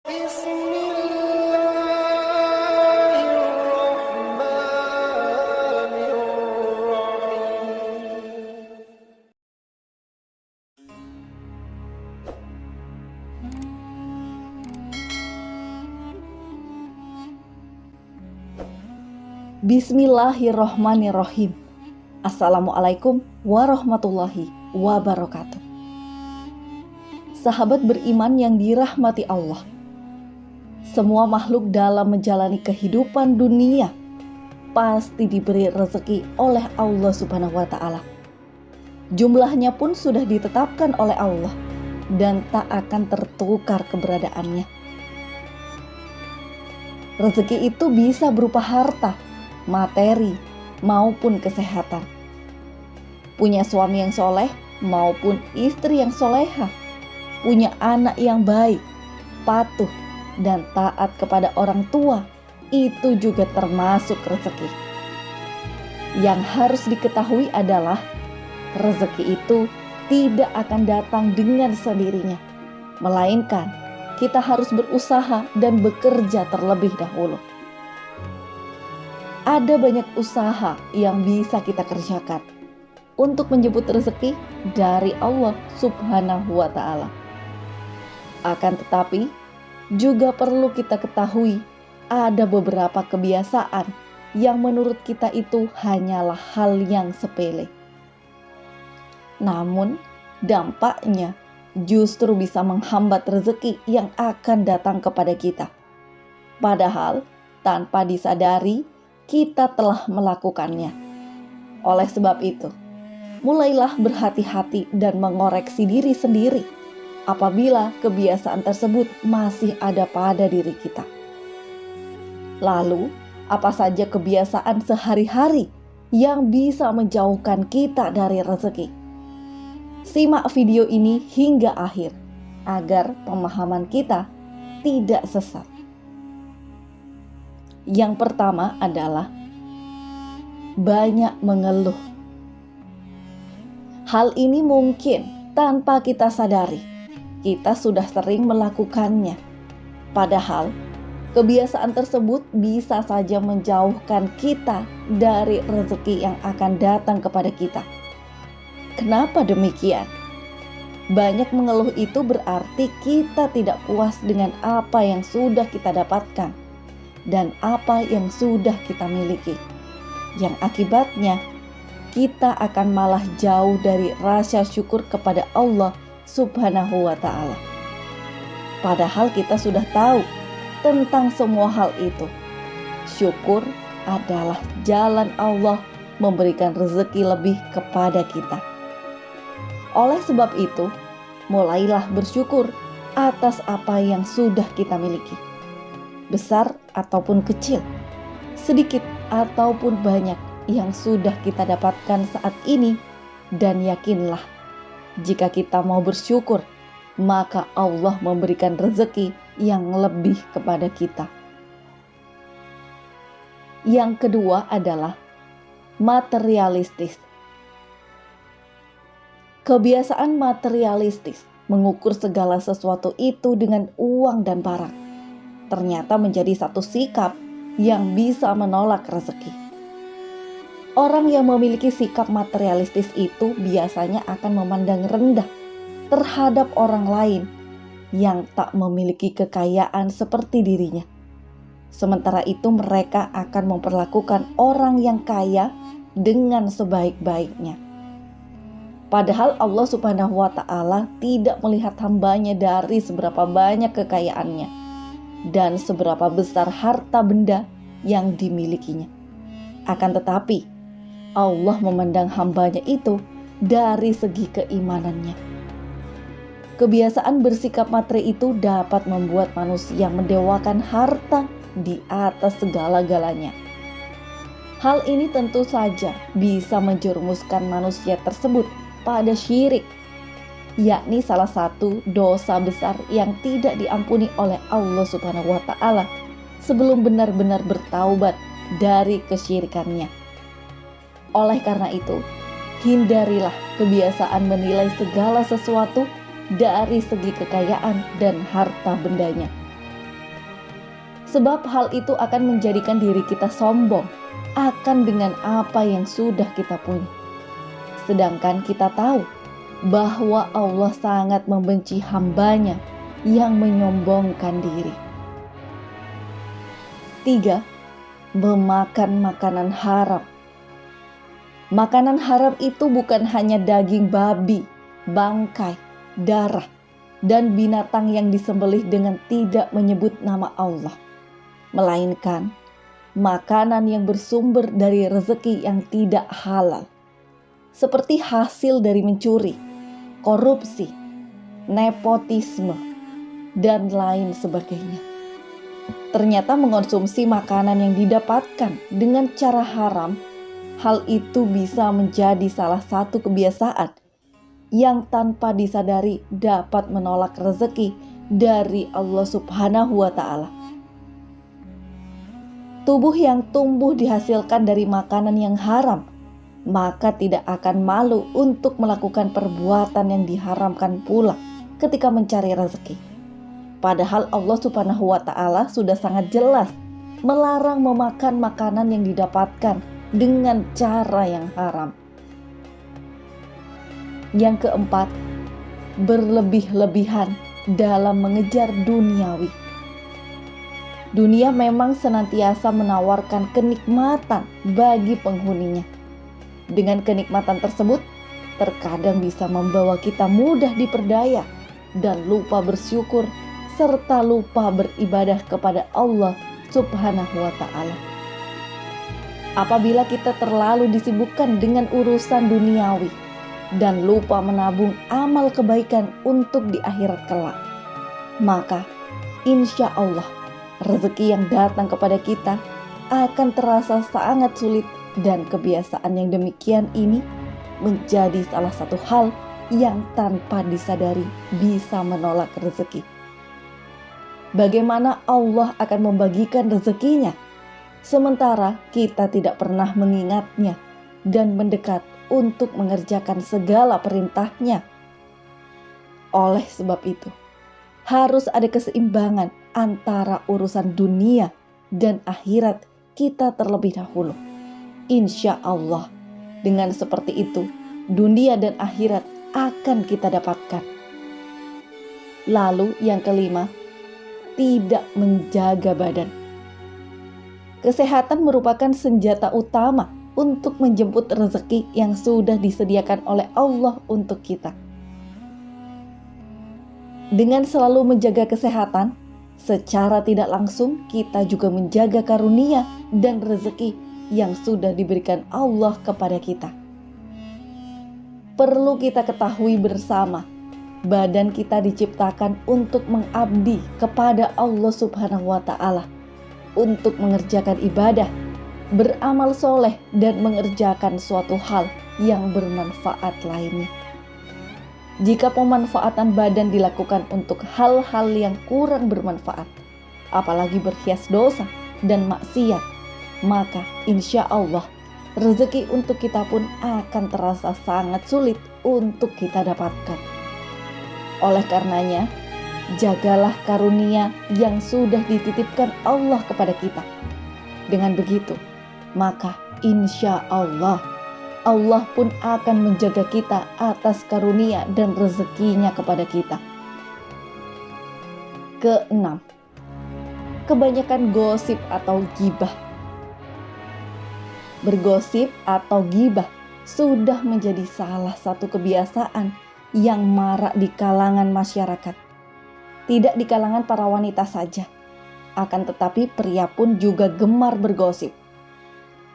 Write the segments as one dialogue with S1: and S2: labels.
S1: Bismillahirrahmanirrahim.
S2: Bismillahirrahmanirrahim. Assalamualaikum warahmatullahi wabarakatuh. Sahabat beriman yang dirahmati Allah, semua makhluk dalam menjalani kehidupan dunia pasti diberi rezeki oleh Allah Subhanahu wa Ta'ala. Jumlahnya pun sudah ditetapkan oleh Allah dan tak akan tertukar keberadaannya. Rezeki itu bisa berupa harta, materi, maupun kesehatan. Punya suami yang soleh maupun istri yang soleha. Punya anak yang baik, patuh, dan taat kepada orang tua, itu juga termasuk rezeki. Yang harus diketahui adalah rezeki itu tidak akan datang dengan sendirinya, melainkan kita harus berusaha dan bekerja terlebih dahulu. Ada banyak usaha yang bisa kita kerjakan untuk menjemput rezeki dari Allah Subhanahu wa Ta'ala. Akan tetapi, juga perlu kita ketahui ada beberapa kebiasaan yang menurut kita itu hanyalah hal yang sepele. Namun, dampaknya justru bisa menghambat rezeki yang akan datang kepada kita. Padahal, tanpa disadari, kita telah melakukannya. Oleh sebab itu, mulailah berhati-hati dan mengoreksi diri sendiri apabila kebiasaan tersebut masih ada pada diri kita. Lalu, apa saja kebiasaan sehari-hari yang bisa menjauhkan kita dari rezeki? Simak video ini hingga akhir agar pemahaman kita tidak sesat. Yang pertama adalah banyak mengeluh. Hal ini mungkin tanpa kita sadari. Kita sudah sering melakukannya. Padahal, kebiasaan tersebut bisa saja menjauhkan kita dari rezeki yang akan datang kepada kita. Kenapa demikian? Banyak mengeluh itu berarti kita tidak puas dengan apa yang sudah kita dapatkan dan apa yang sudah kita miliki. Yang akibatnya, kita akan malah jauh dari rasa syukur kepada Allah Subhanahu wa Ta'ala. Padahal kita sudah tahu tentang semua hal itu. Syukur adalah jalan Allah memberikan rezeki lebih kepada kita. Oleh sebab itu, mulailah bersyukur atas apa yang sudah kita miliki. Besar ataupun kecil, sedikit ataupun banyak yang sudah kita dapatkan saat ini, dan yakinlah, jika kita mau bersyukur, maka Allah memberikan rezeki yang lebih kepada kita. Yang kedua adalah materialistis. Kebiasaan materialistis mengukur segala sesuatu itu dengan uang dan barang ternyata menjadi satu sikap yang bisa menolak rezeki. Orang yang memiliki sikap materialistis itu biasanya akan memandang rendah terhadap orang lain yang tak memiliki kekayaan seperti dirinya. Sementara itu mereka akan memperlakukan orang yang kaya dengan sebaik-baiknya. Padahal Allah Subhanahu wa Ta'ala tidak melihat hambanya dari seberapa banyak kekayaannya dan seberapa besar harta benda yang dimilikinya. Akan tetapi, Allah memandang hambanya itu dari segi keimanannya. Kebiasaan bersikap materi itu dapat membuat manusia mendewakan harta di atas segala-galanya. Hal ini tentu saja bisa menjerumuskan manusia tersebut pada syirik, yakni salah satu dosa besar yang tidak diampuni oleh Allah Subhanahu wa Ta'ala sebelum benar-benar bertaubat dari kesyirikannya. Oleh karena itu, hindarilah kebiasaan menilai segala sesuatu dari segi kekayaan dan harta bendanya. Sebab hal itu akan menjadikan diri kita sombong akan dengan apa yang sudah kita punya. Sedangkan kita tahu bahwa Allah sangat membenci hambanya yang menyombongkan diri. 3. Memakan makanan haram. Makanan haram itu bukan hanya daging babi, bangkai, darah, dan binatang yang disembelih dengan tidak menyebut nama Allah, melainkan makanan yang bersumber dari rezeki yang tidak halal, seperti hasil dari mencuri, korupsi, nepotisme, dan lain sebagainya. Ternyata mengonsumsi makanan yang didapatkan dengan cara haram, hal itu bisa menjadi salah satu kebiasaan yang tanpa disadari dapat menolak rezeki dari Allah Subhanahu wa Ta'ala. Tubuh yang tumbuh dihasilkan dari makanan yang haram, maka tidak akan malu untuk melakukan perbuatan yang diharamkan pula ketika mencari rezeki. Padahal Allah Subhanahu wa Ta'ala sudah sangat jelas melarang memakan makanan yang didapatkan dengan cara yang haram. Yang keempat, berlebih-lebihan dalam mengejar duniawi. Dunia memang senantiasa menawarkan kenikmatan bagi penghuninya. Dengan kenikmatan tersebut, terkadang bisa membawa kita mudah diperdaya dan lupa bersyukur serta lupa beribadah kepada Allah Subhanahu wa Ta'ala. Apabila kita terlalu disibukkan dengan urusan duniawi dan lupa menabung amal kebaikan untuk di akhirat kelak, maka insya Allah rezeki yang datang kepada kita akan terasa sangat sulit, dan kebiasaan yang demikian ini menjadi salah satu hal yang tanpa disadari bisa menolak rezeki. Bagaimana Allah akan membagikan rezekinya, sementara kita tidak pernah mengingatnya dan mendekat untuk mengerjakan segala perintahnya. Oleh sebab itu, harus ada keseimbangan antara urusan dunia dan akhirat kita terlebih dahulu. Insya Allah, dengan seperti itu, dunia dan akhirat akan kita dapatkan. Lalu yang kelima, tidak menjaga badan. Kesehatan merupakan senjata utama untuk menjemput rezeki yang sudah disediakan oleh Allah untuk kita. Dengan selalu menjaga kesehatan, secara tidak langsung kita juga menjaga karunia dan rezeki yang sudah diberikan Allah kepada kita. Perlu kita ketahui bersama, badan kita diciptakan untuk mengabdi kepada Allah Subhanahu wa Ta'ala, untuk mengerjakan ibadah, beramal soleh, dan mengerjakan suatu hal yang bermanfaat lainnya. Jika pemanfaatan badan dilakukan untuk hal-hal yang kurang bermanfaat, apalagi berhias dosa dan maksiat, maka insya Allah rezeki untuk kita pun akan terasa sangat sulit untuk kita dapatkan. Oleh karenanya, jagalah karunia yang sudah dititipkan Allah kepada kita. Dengan begitu, maka insya Allah, Allah pun akan menjaga kita atas karunia dan rezekinya kepada kita. Keenam, kebanyakan gosip atau gibah. Bergosip atau gibah sudah menjadi salah satu kebiasaan yang marak di kalangan masyarakat. Tidak di kalangan para wanita saja, akan tetapi pria pun juga gemar bergosip.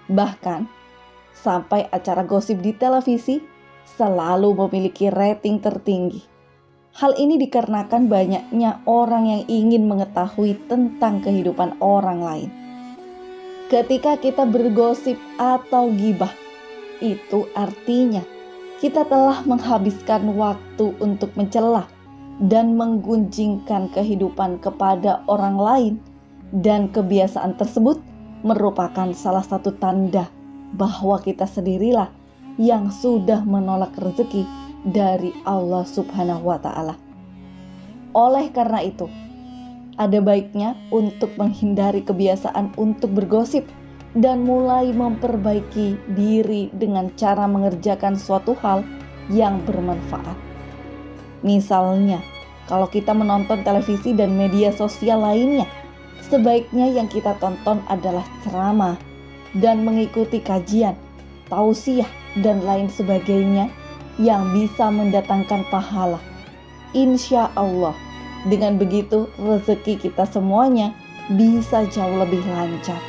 S2: Bahkan, sampai acara gosip di televisi selalu memiliki rating tertinggi. Hal ini dikarenakan banyaknya orang yang ingin mengetahui tentang kehidupan orang lain. Ketika kita bergosip atau gibah, itu artinya kita telah menghabiskan waktu untuk mencela dan menggunjingkan kehidupan kepada orang lain, dan kebiasaan tersebut merupakan salah satu tanda bahwa kita sendirilah yang sudah menolak rezeki dari Allah Subhanahu wa Ta'ala. Oleh karena itu, ada baiknya untuk menghindari kebiasaan untuk bergosip dan mulai memperbaiki diri dengan cara mengerjakan suatu hal yang bermanfaat. Misalnya, kalau kita menonton televisi dan media sosial lainnya, sebaiknya yang kita tonton adalah ceramah dan mengikuti kajian, tausiah, dan lain sebagainya yang bisa mendatangkan pahala. Insya Allah, dengan begitu rezeki kita semuanya bisa jauh lebih lancar.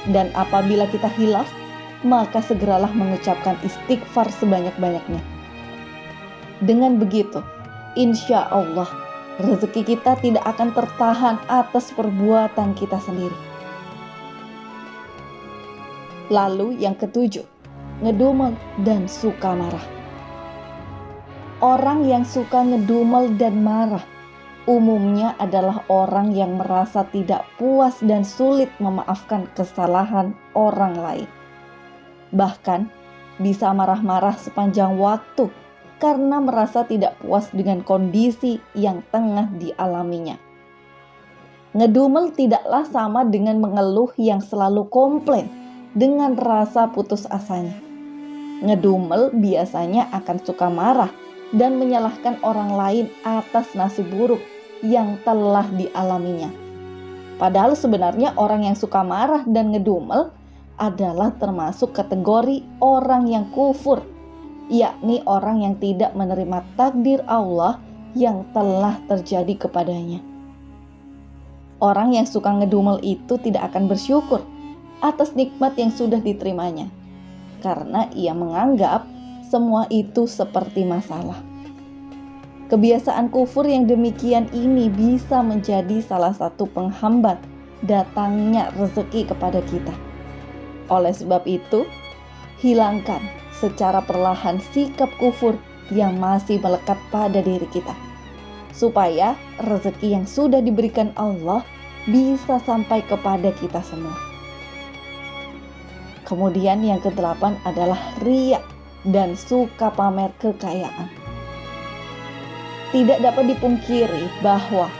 S2: Dan apabila kita hilaf, maka segeralah mengucapkan istighfar sebanyak-banyaknya. Dengan begitu, insya Allah, rezeki kita tidak akan tertahan atas perbuatan kita sendiri. Lalu yang ketujuh, ngedumel dan suka marah. Orang yang suka ngedumel dan marah umumnya adalah orang yang merasa tidak puas dan sulit memaafkan kesalahan orang lain. Bahkan bisa marah-marah sepanjang waktu karena merasa tidak puas dengan kondisi yang tengah dialaminya. Ngedumel tidaklah sama dengan mengeluh yang selalu komplain dengan rasa putus asanya. Ngedumel biasanya akan suka marah dan menyalahkan orang lain atas nasib buruk yang telah dialaminya. Padahal sebenarnya orang yang suka marah dan ngedumel adalah termasuk kategori orang yang kufur, yakni orang yang tidak menerima takdir Allah yang telah terjadi kepadanya. Orang yang suka ngedumel itu tidak akan bersyukur atas nikmat yang sudah diterimanya, karena ia menganggap semua itu seperti masalah. Kebiasaan kufur yang demikian ini bisa menjadi salah satu penghambat datangnya rezeki kepada kita. Oleh sebab itu, hilangkan secara perlahan sikap kufur yang masih melekat pada diri kita, supaya rezeki yang sudah diberikan Allah bisa sampai kepada kita semua. Kemudian yang kedelapan adalah riya dan suka pamer kekayaan. Tidak dapat dipungkiri bahwa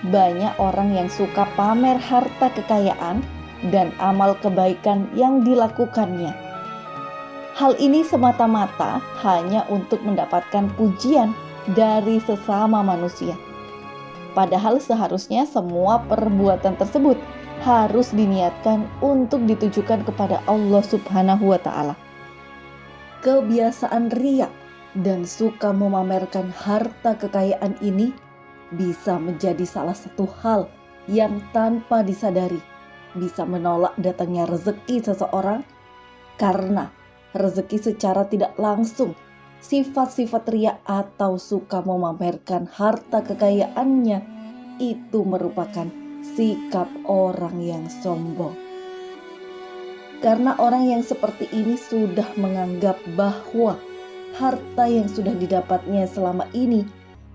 S2: banyak orang yang suka pamer harta kekayaan dan amal kebaikan yang dilakukannya. Hal ini semata-mata hanya untuk mendapatkan pujian dari sesama manusia. Padahal seharusnya semua perbuatan tersebut harus diniatkan untuk ditujukan kepada Allah Subhanahu wa Ta'ala. Kebiasaan riya dan suka memamerkan harta kekayaan ini bisa menjadi salah satu hal yang tanpa disadari bisa menolak datangnya rezeki seseorang, karena rezeki secara tidak langsung sifat-sifat riya atau suka memamerkan harta kekayaannya itu merupakan sikap orang yang sombong. Karena orang yang seperti ini sudah menganggap bahwa harta yang sudah didapatnya selama ini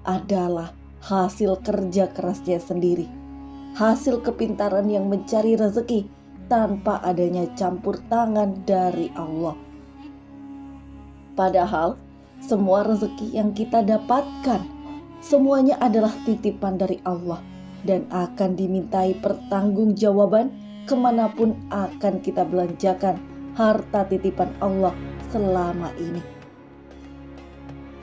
S2: adalah hasil kerja kerasnya sendiri, hasil kepintaran yang mencari rezeki tanpa adanya campur tangan dari Allah. Padahal semua rezeki yang kita dapatkan semuanya adalah titipan dari Allah dan akan dimintai pertanggungjawaban kemanapun akan kita belanjakan harta titipan Allah selama ini.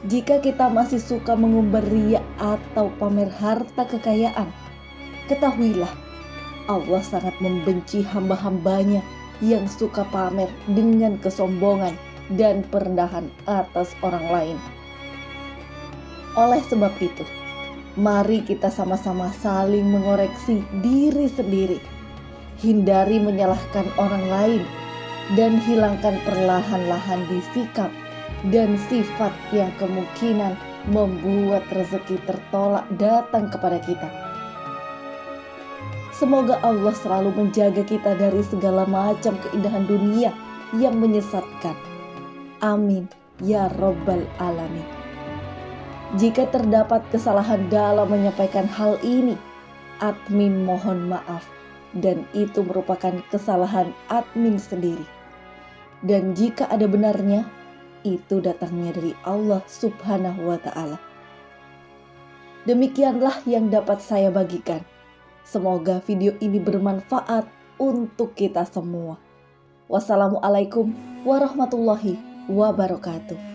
S2: Jika kita masih suka mengumbar riya atau pamer harta kekayaan, ketahuilah Allah sangat membenci hamba-hambanya yang suka pamer dengan kesombongan dan perendahan atas orang lain. Oleh sebab itu, mari kita sama-sama saling mengoreksi diri sendiri, hindari menyalahkan orang lain, dan hilangkan perlahan-lahan di sikap dan sifat yang kemungkinan membuat rezeki tertolak datang kepada kita. Semoga Allah selalu menjaga kita dari segala macam keindahan dunia yang menyesatkan. Amin ya Rabbal Alamin. Jika terdapat kesalahan dalam menyampaikan hal ini, admin mohon maaf, dan itu merupakan kesalahan admin sendiri. Dan jika ada benarnya, itu datangnya dari Allah Subhanahu wa Ta'ala. Demikianlah yang dapat saya bagikan. Semoga video ini bermanfaat untuk kita semua. Wassalamualaikum warahmatullahi wabarakatuh.